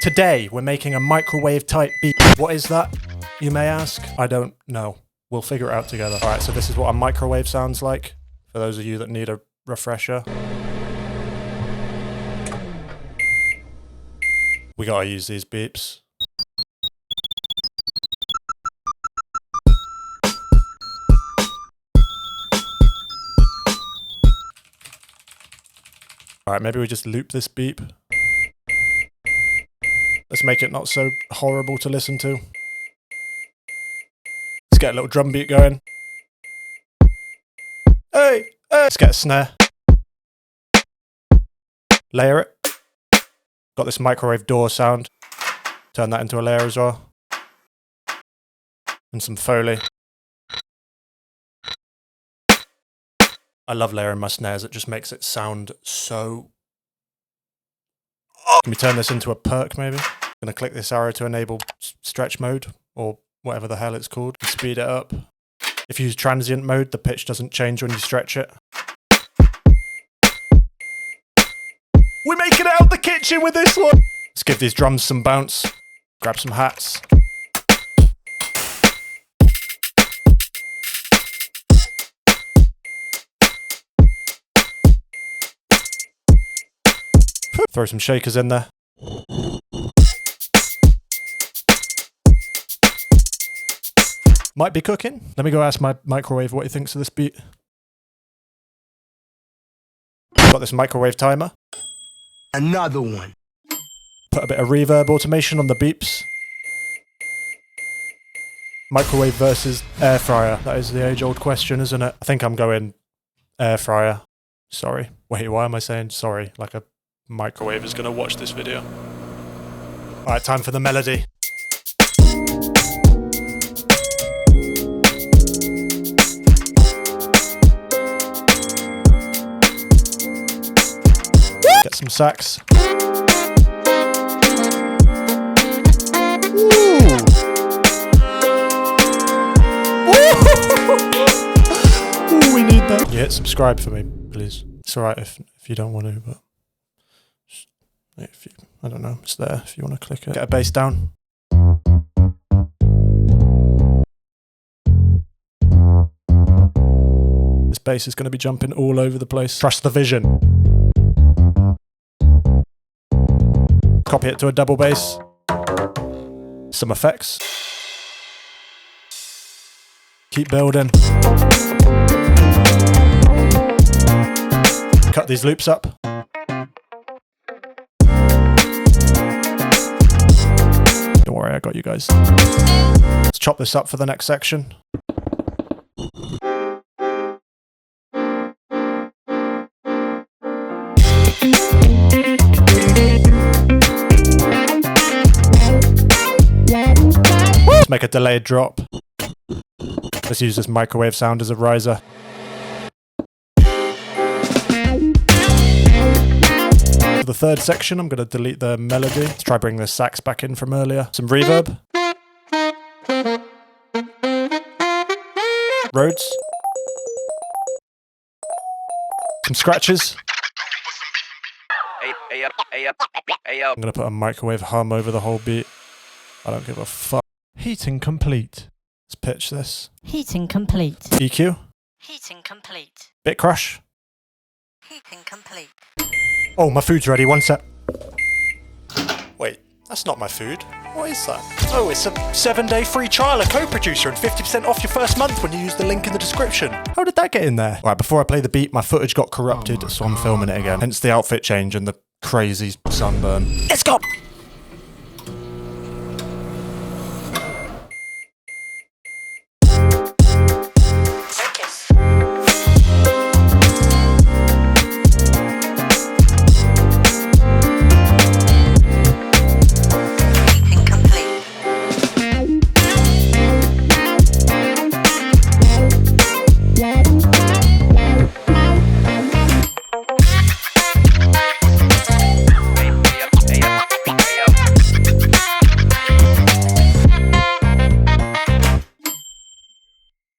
Today, we're making a microwave type beat. What is that, you may ask? I don't know. We'll figure it out together. All right, so this is what a microwave sounds like, for those of you that need a refresher. We gotta use these beeps. All right, maybe we just loop this beep. Let's make it not so horrible to listen to. Let's get a little drum beat going. Hey, hey. Let's get a snare. Layer it. Got this microwave door sound. Turn that into a layer as well. And some Foley. I love layering my snares. It just makes it sound so... Can we turn this into a perk maybe? I'm going to click this arrow to enable stretch mode, or whatever the hell it's called. Speed it up. If you use transient mode, the pitch doesn't change when you stretch it. We're making it out the kitchen with this one! Let's give these drums some bounce. Grab some hats. Throw some shakers in there. Might be cooking. Let me go ask my microwave what he thinks of this beat. Got this microwave timer. Another one. Put a bit of reverb automation on the beeps. Microwave versus air fryer. That is the age-old question, isn't it? I think I'm going air fryer. Sorry. Wait, why am I saying sorry? Like a microwave is going to watch this video. Alright, time for the melody. Get some sax. Ooh, we need that. You hit subscribe for me, please. It's alright if you don't want to, but if you, I don't know, it's there if you want to click it. Get a bass down. This bass is going to be jumping all over the place. Trust the vision. Copy it to a double bass. Some effects. Keep building. Cut these loops up. Don't worry, I got you guys. Let's chop this up for the next section. Let's make a delayed drop. Let's use this microwave sound as a riser. For the third section, I'm going to delete the melody. Let's try bring the sax back in from earlier. Some reverb. Rhodes. Some scratches. I'm going to put a microwave hum over the whole beat. I don't give a fuck. Heating complete. Let's pitch this. Heating complete. EQ. Heating complete. Bit crush. Heating complete. Oh, my food's ready. One sec. Wait, that's not my food. What is that? Oh, it's a 7-day free trial of Co-Producer and 50% off your first month when you use the link in the description. How did that get in there? Right, before I play the beat, my footage got corrupted, so I'm filming it again. Hence the outfit change and the crazy sunburn. Let's go!